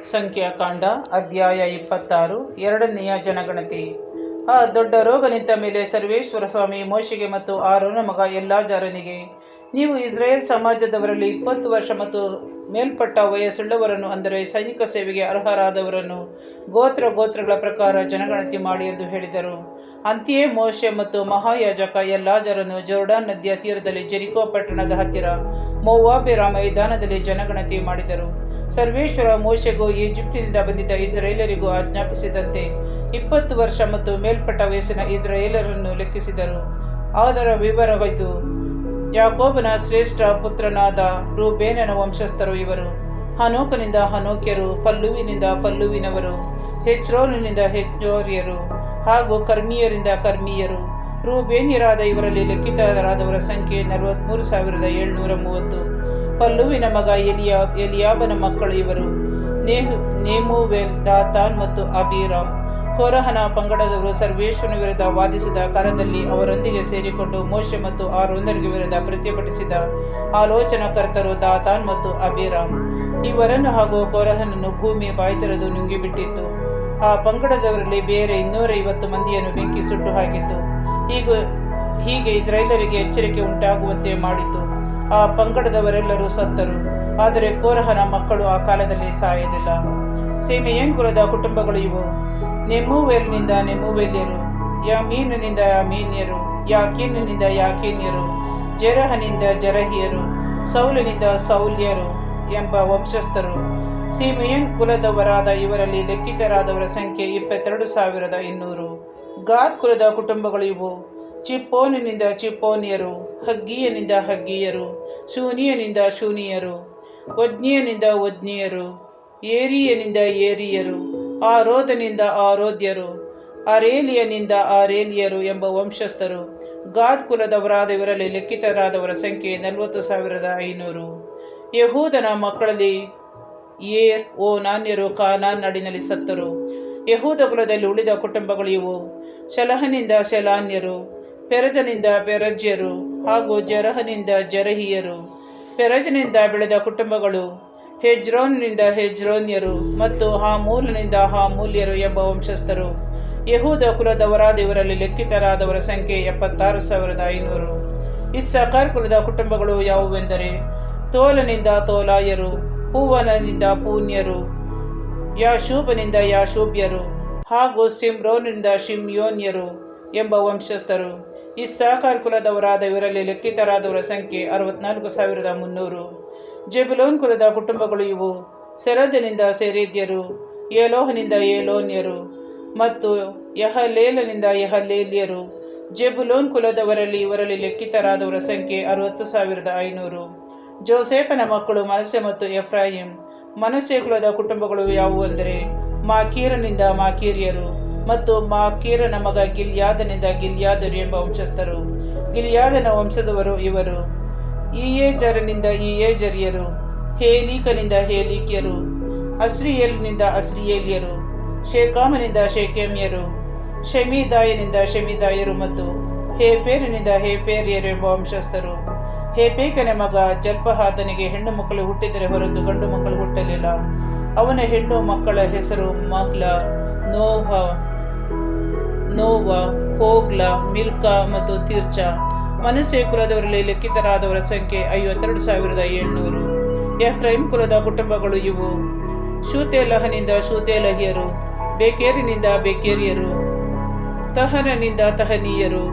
ಸಂಖ್ಯಾಕಾಂಡ ಅಧ್ಯಾಯ 26 ಎರಡನೆಯ ಜನಗಣತಿ. ಆ ದೊಡ್ಡ ರೋಗ ನಿಂತ ಮೇಲೆ ಸರ್ವೇಶ್ವರ ಸ್ವಾಮಿ ಮೋಶೆಗೆ ಮತ್ತು ಆರೋನ ಮಗ ಎಲ್ಲಾಜಾರನಿಗೆ, ನೀವು ಇಸ್ರಾಯೇಲ್ ಸಮಾಜದವರಲ್ಲಿ 20 ವರ್ಷ ಮತ್ತು ಮೇಲ್ಪಟ್ಟ ವಯಸ್ಸುಳ್ಳವರನ್ನು, ಅಂದರೆ ಸೈನಿಕ ಸೇವೆಗೆ ಅರ್ಹರಾದವರನ್ನು ಗೋತ್ರಗಳ ಪ್ರಕಾರ ಜನಗಣತಿ ಮಾಡಿ ಎಂದು ಹೇಳಿದರು. ಅಂತೆಯೇ ಮೋಶೆ ಮತ್ತು ಮಹಾಯಾಜಕ ಎಲ್ಲಾಜಾರನು ಜೋರ್ಡಾನ್ ನದಿಯ ತೀರದಲ್ಲಿ ಜೆರಿಕೋ ಪಟ್ಟಣದ ಹತ್ತಿರ ಮೋವಾಬ್ಯರ ಮೈದಾನದಲ್ಲಿ ಜನಗಣತಿ ಮಾಡಿದರು. ಸರ್ವೇಶ್ವರ ಮೋಶೆಗೂ ಈಜಿಪ್ಟಿನಿಂದ ಬಂದಿದ್ದ ಇಸ್ರಾಯೇಲರಿಗೂ ಆಜ್ಞಾಪಿಸಿದಂತೆ 20 ವರ್ಷ ಮತ್ತು ಮೇಲ್ಪಟ್ಟ ವಯಸ್ಸಿನ ಇಸ್ರಾಯೇಲರನ್ನು ಲೆಕ್ಕಿಸಿದರು. ಅದರ ವಿವರವಿದು: ಯಾಕೋಬನ ಶ್ರೇಷ್ಠ ಪುತ್ರನಾದ ರೂಬೇನನ ವಂಶಸ್ಥರು ಇವರು. ಹನೋಕನಿಂದ ಹನೋಕ್ಯರು, ಪಲ್ಲುವಿನಿಂದ ಪಲ್ಲುವಿನವರು, ಹೆಚ್ರೋನಿನಿಂದ ಹೆಚ್ರೋರ್ಯರು ಹಾಗೂ ಕರ್ಮೀಯರಿಂದ ಕರ್ಮೀಯರು. ರೂಬೇನ್ಯರಾದ ಇವರಲ್ಲಿ ಲೆಕ್ಕಿತರಾದವರ ಸಂಖ್ಯೆ 43,730. ಪಲ್ಲುವಿನ ಮಗ ಎಲಿಯಾಬನ ಮಕ್ಕಳು ಇವರು: ನೇಮೂವೇಲ್, ದಾತಾನ್ ಮತ್ತು ಅಬೀರಾಮ್. ಕೋರಹನ ಪಂಗಡದವರು ಸರ್ವೇಶ್ವರನ ವಿರುದ್ಧ ವಾದಿಸಿದ ಕಾಲದಲ್ಲಿ ಅವರೊಂದಿಗೆ ಸೇರಿಕೊಂಡು ಮೋಶೆ ಮತ್ತು ಆರೋನರಿಗೆ ವಿರುದ್ಧ ಪ್ರತಿಭಟಿಸಿದ ಆಲೋಚನಾಕರ್ತರು ದಾತಾನ್ ಮತ್ತು ಅಬೀರಾಮ್. ಇವರನ್ನು ಹಾಗೂ ಕೋರಹನನ್ನು ಭೂಮಿ ಬಾಯ್ತೆರೆದು ನುಂಗಿಬಿಟ್ಟಿತ್ತು. ಆ ಪಂಗಡದವರಲ್ಲಿ ಬೇರೆ 250 ಮಂದಿಯನ್ನು ಬೆಂಕಿ ಸುಟ್ಟು ಹಾಕಿತು. ಹೀಗೆ ಇಸ್ರಾಯೇಲರಿಗೆ ಎಚ್ಚರಿಕೆ ಉಂಟಾಗುವಂತೆ ಮಾಡಿತು. ಆ ಪಂಗಡದವರೆಲ್ಲರೂ ಸತ್ತರು, ಆದರೆ ಕೋರಹನ ಮಕ್ಕಳು ಆ ಕಾಲದಲ್ಲಿ ಸಾಯಲಿಲ್ಲ. ಸಿಮೆಯೋನ್ ಕುಲದ ಕುಟುಂಬಗಳು ಇವು: ನೆಮೂವೇಲ್ನಿಂದ ನೆಮೂವೇಲ್ಯರು, ಯಾಮೀನನಿಂದ ಯಾಮೀನ್ಯರು, ಯಾಕೀನಿನಿಂದ ಯಾಕೀನ್ಯರು, ಜೆರಹನಿಂದ ಜೆರಹಿಯರು, ಸೌಲನಿಂದ ಸೌಲ್ಯರು ಎಂಬ ವಂಶಸ್ಥರು. ಸಿಮೆಯೋನ್ ಕುಲದವರಾದ ಇವರಲ್ಲಿ ಲೆಕ್ಕಿತರಾದವರ ಸಂಖ್ಯೆ 22,200. ಗಾದ್ ಕುಲದ ಕುಟುಂಬಗಳು ಇವು: ಚಿಪ್ಪೋನಿನಿಂದ ಚಿಪ್ಪೋನಿಯರು, ಹಗ್ಗೀಯನಿಂದ ಹಗ್ಗೀಯರು, ಶೂನಿಯನಿಂದ ಶೂನಿಯರು, ಒಜ್ನಿಯನಿಂದ ಒಜ್ನಿಯರು, ಏರಿಯನಿಂದ ಏರಿಯರು, ಆರೋದನಿಂದ ಆರೋದ್ಯರು, ಅರೇಲಿಯನಿಂದ ಆರೇಲಿಯರು ಎಂಬ ವಂಶಸ್ಥರು. ಗಾದ್ ಕುಲದವರಾದ ಇವರಲ್ಲಿ ಲೆಕ್ಕಿತರಾದವರ ಸಂಖ್ಯೆ 40,500. ಯಹೂದನ ಮಕ್ಕಳಲ್ಲಿ ಏರ್, ಓನಾನ್ಯರು ಕಾನಾನ್ ನಾಡಿನಲ್ಲಿ ಸತ್ತರು. ಯಹೂದ ಕುಲದಲ್ಲಿ ಉಳಿದ ಕುಟುಂಬಗಳು ಇವು: ಶಲಹನಿಂದ ಶೆಲಾನ್ಯರು, ಪೆರಜನಿಂದ ಪೆರಜ್ಯರು ಹಾಗೂ ಜೆರಹನಿಂದ ಜೆರಹಿಯರು. ಪೆರಜನಿಂದ ಬೆಳೆದ ಕುಟುಂಬಗಳು: ಹೆಜ್ರೋನಿನಿಂದ ಹೆಜ್ರೋನ್ಯರು ಮತ್ತು ಹಾಮೂಲನಿಂದ ಹಾಮೂಲ್ಯರು ಎಂಬ ವಂಶಸ್ಥರು. ಯಹೂದ ಕುಲದವರಾದ ಇವರಲ್ಲಿ ಲೆಕ್ಕಿತರಾದವರ ಸಂಖ್ಯೆ 76,500. ಇಸ್ಸಾಕಾರ್ ಕುಲದ ಕುಟುಂಬಗಳು ಯಾವುವೆಂದರೆ: ತೋಲನಿಂದ ತೋಲಾಯರು, ಪೂವನನಿಂದ ಪೂನ್ಯರು, ಯಾಶೂಬನಿಂದ ಯಾಶೂಬ್ಯರು ಹಾಗೂ ಸಿಮ್ರೋನಿಂದ ಶಿಮ್ಯೋನ್ಯರು ಎಂಬ ವಂಶಸ್ಥರು. ಇಸ್ಸಾಕಾರ್ ಕುಲದವರಾದ ಇವರಲ್ಲಿ ಲೆಕ್ಕಿತರಾದವರ ಸಂಖ್ಯೆ 64,300. ಜೆಬುಲೋನ್ ಕುಲದ ಕುಟುಂಬಗಳು ಇವು: ಸೆರದನಿಂದ ಸೆರೇದ್ಯರು, ಏಲೋಹನಿಂದ ಏಲೋನ್ಯರು ಮತ್ತು ಯಹಲೇಲನಿಂದ ಯಹಲೇಲ್ಯರು. ಜೆಬುಲೋನ್ ಕುಲದವರಲ್ಲಿ ಇವರಲ್ಲಿ ಲೆಕ್ಕಿತರಾದವರ ಸಂಖ್ಯೆ 60,500. ಜೋಸೇಫನ ಮಕ್ಕಳು ಮನಸ್ಸೆ ಮತ್ತು ಎಫ್ರಾಯಿಮ್. ಮನಸ್ಸೆ ಕುಲದ ಕುಟುಂಬಗಳು ಯಾವುವೆಂದರೆ: ಮಾಕೀರನಿಂದ ಮಾಕೀರ್ಯರು ಮತ್ತು ಮಾಕೀರನ ಮಗ ಗಿಲ್ಯಾದನಿಂದ ಗಿಲ್ಯಾದರು ಎಂಬ ವಂಶಸ್ಥರು. ಗಿಲ್ಯಾದನ ವಂಶದವರು ಇವರು: ಈಯೇಜರನಿಂದ ಈಯೇಜರಿಯರು, ಹೇಲೀಕನಿಂದ ಹೇಲೀಕ್ಯರು, ಅಸ್ರಿಯೇಲಿನಿಂದ ಅಸ್ರಿಯೇಲ್ಯರು, ಶೇಕಾಮನಿಂದ ಶೇಕೆಮ್ಯರು, ಶೆಮೀದಾಯನಿಂದ ಶೆಮೀದಾಯರು ಮತ್ತು ಹೇಪೇರಿನಿಂದ ಹೇಪೇರ್ಯರು ಎಂಬ ವಂಶಸ್ಥರು. ಹೇಪೇಕನ ಮಗ ಜಲ್ಪಹಾದನಿಗೆ ಹೆಣ್ಣು ಮಕ್ಕಳು ಹುಟ್ಟಿದರೆ ಹೊರತು ಗಂಡು ಮಕ್ಕಳು ಹುಟ್ಟಲಿಲ್ಲ. ಅವನ ಹೆಣ್ಣು ಮಕ್ಕಳ ಹೆಸರು ಮಹ್ಲ, ನೋವ, ಹೋಗ್ಲ, ಮಿಲ್ಕಾ ಮತ್ತು ತಿರ್ಚಾ. ಮನಸ್ಸೆ ಕುಲದವರಲ್ಲಿ ಲೆಕ್ಕಿತರಾದವರ ಸಂಖ್ಯೆ 52,700. ಎಫ್ರೈಮ್ ಕುಲದ ಕುಟುಂಬಗಳು ಇವು: ಶೂತೇಲಹನಿಂದ ಶೂತೇಲಹಿಯರು, ಬೇಕೇರಿನಿಂದ ಬೇಕೇರಿಯರು, ತಹನನಿಂದ ತಹನೀಯರು,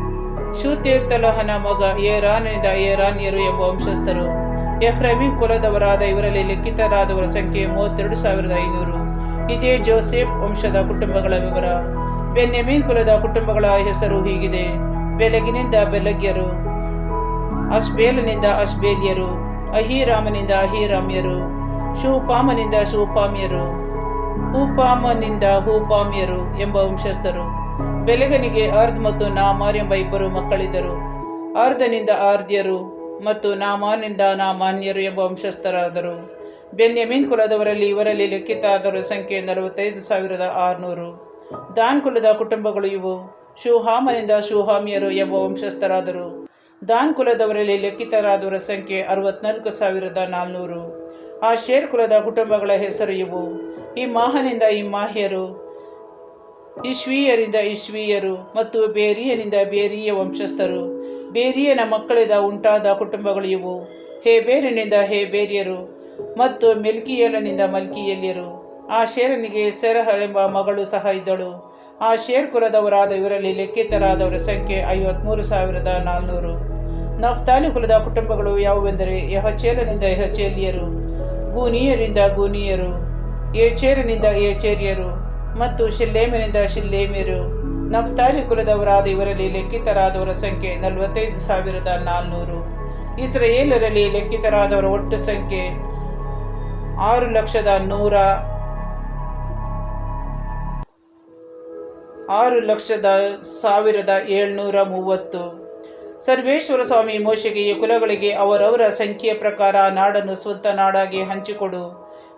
ಶೂತೇತಲಹನ ಮಗ ಏರಾನನಿಂದ ಏರಾನ್ಯರು ಎಂಬ ವಂಶಸ್ಥರು. ಎಫ್ರೈಮ್ ಕುಲದವರಾದ ಇವರಲ್ಲಿ ಲೆಕ್ಕಿತರಾದವರ ಸಂಖ್ಯೆ 32,500. ಇದೇ ಜೋಸೆಫ್ ವಂಶದ ಕುಟುಂಬಗಳ ವಿವರ. ಬೆನ್ಯಾಮೀನ್ ಕುಲದ ಕುಟುಂಬಗಳ ಹೆಸರು ಹೀಗಿದೆ: ಬೆಲಗಿನಿಂದ ಬೆಲಗ್ಯರು, ಅಷ್ಬೇಲನಿಂದ ಅಷ್ಬೇಲ್ಯರು, ಅಹೀರಾಮನಿಂದ ಅಹೀರಾಮ್ಯರು, ಶೂಪಾಮನಿಂದ ಶೂಪಾಮ್ಯರು, ಹೂಪಾಮನಿಂದ ಹೂಪಾಮ್ಯರು ಎಂಬ ವಂಶಸ್ಥರು. ಬೆಲಗನಿಗೆ ಅರ್ದ್ ಮತ್ತು ನಾಮಾರ್ ಎಂಬ 2 ಮಕ್ಕಳಿದ್ದರು. ಅರ್ದನಿಂದ ಆರ್ದ್ಯರು ಮತ್ತು ನಾಮಾನಿಂದ ನಾಮಾನ್ಯರು ಎಂಬ ವಂಶಸ್ಥರಾದರು. ಬೆನ್ಯಾಮೀನ್ ಕುಲದವರಲ್ಲಿ ಇವರಲ್ಲಿ ಲೆಕ್ಕಿತರಾದವರ ಸಂಖ್ಯೆ 45,600. ದಾನ್ ಕುಲದ ಕುಟುಂಬಗಳು ಇವು: ಶೂಹಾಮನಿಂದ ಶೂಹಾಮ್ಯರು ಎಂಬ ವಂಶಸ್ಥರಾದರು. ದಾನ್ ಕುಲದವರಲ್ಲಿ ಲೆಕ್ಕಿತರಾದವರ ಸಂಖ್ಯೆ 64,400. ಆಶೇರ್ ಕುಲದ ಕುಟುಂಬಗಳ ಹೆಸರು ಇವು: ಈ ಮಾಹನಿಂದ ಈ ಮಾಹ್ಯರು, ಇಶ್ವೀಯರಿಂದ ಇಶ್ವೀಯರು ಮತ್ತು ಬೇರಿಯನಿಂದ ಬೇರಿಯ ವಂಶಸ್ಥರು. ಬೇರಿಯನ ಮಕ್ಕಳಿಂದ ಉಂಟಾದ ಕುಟುಂಬಗಳು ಇವು: ಹೇಬೇರಿನಿಂದ ಹೇಬೇರಿಯರು ಮತ್ತು ಮೆಲ್ಕಿಯೇಲನಿಂದ ಮಲ್ಕಿಯೇಲ್ಯರು. ಆ ಶೇರನಿಗೆ ಸೆರಹಳೆಂಬ ಮಗಳು ಸಹ ಇದ್ದಳು. ಆ ಶೇರ್ ಕುಲದವರಾದ ಇವರಲ್ಲಿ ಲೆಕ್ಕಿತರಾದವರ ಸಂಖ್ಯೆ 53,400. ನಫ್ತಾಲಿ ಕುಲದ ಕುಟುಂಬಗಳು ಯಾವುವೆಂದರೆ, ಯಹಚೇಲನಿಂದ ಯಹಚೇಲಿಯರು, ಗೂನಿಯರಿಂದ ಗೂನಿಯರು, ಏಚೇರನಿಂದ ಏಚೇರಿಯರು ಮತ್ತು ಶಿಲ್ಲೇಮನಿಂದ ಶಿಲ್ಲೇಮಿಯರು. ನಫ್ತಾಲಿ ಕುಲದವರಾದ ಇವರಲ್ಲಿ ಲೆಕ್ಕಿತರಾದವರ ಸಂಖ್ಯೆ 45,400. ಇಸ್ರಾಯೇಲರಲ್ಲಿ ಲೆಕ್ಕಿತರಾದವರ ಒಟ್ಟು ಸಂಖ್ಯೆ 6,1,730. ಸರ್ವೇಶ್ವರ ಸ್ವಾಮಿ ಮೋಶೆಗೆ ಈ ಕುಲಗಳಿಗೆ ಅವರವರ ಸಂಖ್ಯೆಯ ಪ್ರಕಾರ ನಾಡನ್ನು ಸ್ವಂತ ನಾಡಾಗಿ ಹಂಚಿಕೊಡು.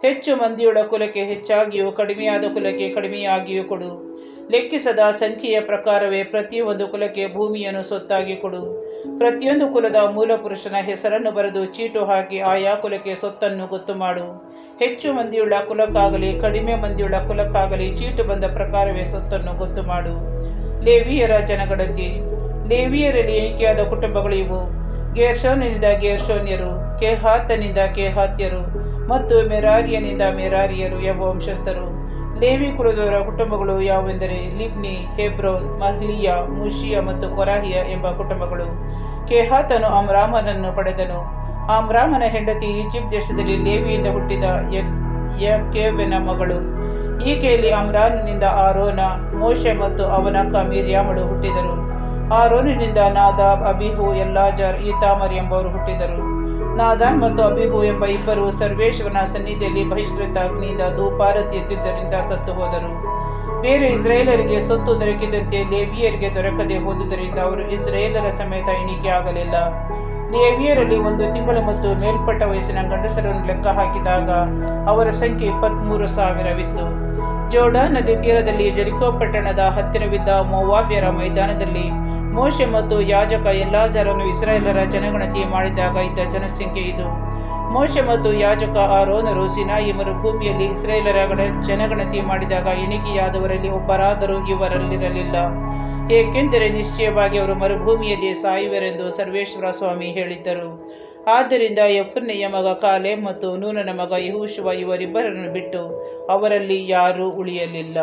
ಹೆಚ್ಚು ಮಂದಿಯುಳ್ಳ ಕುಲಕ್ಕೆ ಹೆಚ್ಚಾಗಿಯೂ ಕಡಿಮೆಯಾದ ಕುಲಕ್ಕೆ ಕಡಿಮೆಯಾಗಿಯೂ ಕೊಡು. ಲೆಕ್ಕಿಸದ ಸಂಖ್ಯೆಯ ಪ್ರಕಾರವೇ ಪ್ರತಿಯೊಂದು ಕುಲಕ್ಕೆ ಭೂಮಿಯನ್ನು ಸ್ವತ್ತಾಗಿ ಕೊಡು. ಪ್ರತಿಯೊಂದು ಕುಲದ ಮೂಲಪುರುಷನ ಹೆಸರನ್ನು ಬರೆದು ಚೀಟು ಹಾಕಿ ಆಯಾ ಕುಲಕ್ಕೆ ಸ್ವತ್ತನ್ನು ಗೊತ್ತು ಮಾಡು. ಹೆಚ್ಚು ಮಂದಿಯುಳ್ಳ ಕುಲಕ್ಕಾಗಲಿ ಕಡಿಮೆ ಮಂದಿಯುಳ್ಳ ಕುಲಕ್ಕಾಗಲಿ ಚೀಟು ಬಂದ ಪ್ರಕಾರವೇ ಸ್ವತ್ತನ್ನು ಗೊತ್ತು ಮಾಡು. ಲೇವಿಯರ ಜನಗಣತಿ. ಲೇವಿಯರಲ್ಲಿ ಎಣಿಕೆಯಾದ ಕುಟುಂಬಗಳು ಇವು: ಗೇರ್ಷೋನಿಂದ ಗೇರ್ಷೋನ್ಯರು, ಕೆಹಾತನಿಂದ ಕೆಹಾತ್ಯರು ಮತ್ತು ಮೆರಾರಿಯನಿಂದ ಮೆರಾರಿಯರು ಎಂಬ ವಂಶಸ್ಥರು. ಲೇವಿ ಕುಲದವರ ಕುಟುಂಬಗಳು ಯಾವುವೆಂದರೆ, ಲಿಬ್ನಿ, ಹೆಬ್ರೋನ್, ಮಹ್ಲಿಯ, ಮುಷಿಯ ಮತ್ತು ಕೊರಾಹಿಯ ಎಂಬ ಕುಟುಂಬಗಳು. ಕೆಹಾತನು ಅಮ್ರಾಮನನ್ನು ಪಡೆದನು. ಅಮ್ರಾಮನ ಹೆಂಡತಿ ಈಜಿಪ್ಟ್ ದೇಶದಲ್ಲಿ ಲೇವಿಯಿಂದ ಹುಟ್ಟಿದ ಯಕೇಬನ ಮಗಳು. ಈಕೆಯಲ್ಲಿ ಅಮ್ರಾಮನಿಂದ ಆರೋನ, ಮೋಶೆ ಮತ್ತು ಅವನ ಅಕ್ಕ ಮಿರ್ಯಾಮಳು ಹುಟ್ಟಿದರು. ಆರೋನಿನಿಂದ ನಾದಾಬ್, ಅಬಿಹು, ಎಲ್ಲಾಜಾರ್, ಈತಾಮರ್ ಎಂಬವರು ಹುಟ್ಟಿದರು. ನಾದಾನ್ ಮತ್ತು ಅಬಿಹು ಎಂಬ ಇಬ್ಬರು ಸರ್ವೇಶ್ವರನ ಸನ್ನಿಧಿಯಲ್ಲಿ ಬಹಿಷ್ಕೃತ ಅಗ್ನಿಯಿಂದ ಧೂಪಾರತಿ ಎತ್ತಿದ್ದರಿಂದ ಸತ್ತು ಹೋದರು. ಬೇರೆ ಇಸ್ರಾಯೇಲರಿಗೆ ಸ್ವತ್ತು ದೊರಕಿದಂತೆ ಲೇವಿಯರಿಗೆ ದೊರಕದೆ ಹೋದುದರಿಂದ ಅವರು ಇಸ್ರಾಯೇಲರ ಸಮೇತ ಎಣಿಕೆ ಆಗಲಿಲ್ಲ. ಲೇವಿಯರಲ್ಲಿ 1 ತಿಂಗಳು ಮತ್ತು ಮೇಲ್ಪಟ್ಟ ವಯಸ್ಸಿನ ಗಂಡಸರನ್ನು ಲೆಕ್ಕ ಹಾಕಿದಾಗ ಅವರ ಸಂಖ್ಯೆ 23,000ವಿತ್ತು. ಜೋರ್ಡಾನ್ ನದಿ ತೀರದಲ್ಲಿ ಜೆರಿಕೋ ಪಟ್ಟಣದ ಹತ್ತಿರವಿದ್ದ ಮೋವಾಬ್ಯರ ಮೈದಾನದಲ್ಲಿ ಮೋಶೆ ಮತ್ತು ಯಾಜಕ ಎಲ್ಲಾಜಾರನು ಇಸ್ರಾಯೇಲರ ಜನಗಣತಿ ಮಾಡಿದಾಗ ಇದ್ದ ಜನಸಂಖ್ಯೆ ಇದು. ಮೋಶೆ ಮತ್ತು ಯಾಜಕ ಆರೋನರು ಸಿನಾಯಿ ಮರುಭೂಮಿಯಲ್ಲಿ ಇಸ್ರಾಯೇಲರ ಜನಗಣತಿ ಮಾಡಿದಾಗ ಎಣಿಕೆಯಾದವರಲ್ಲಿ ಒಬ್ಬರಾದರೂ ಇವರಲ್ಲಿರಲಿಲ್ಲ. ಏಕೆಂದರೆ ನಿಶ್ಚಯವಾಗಿ ಅವರು ಮರುಭೂಮಿಯಲ್ಲಿ ಸಾಯುವರೆಂದು ಸರ್ವೇಶ್ವರ ಸ್ವಾಮಿ ಹೇಳಿದ್ದರು. ಆದ್ದರಿಂದ ಯೆಫುನ್ನೆಯ ಮಗ ಕಾಲೇಬ್ ಮತ್ತು ನೂನನ ಮಗ ಯೆಹೋಶುವ ಇವರಿಬ್ಬರನ್ನು ಬಿಟ್ಟು ಅವರಲ್ಲಿ ಯಾರೂ ಉಳಿಯಲಿಲ್ಲ.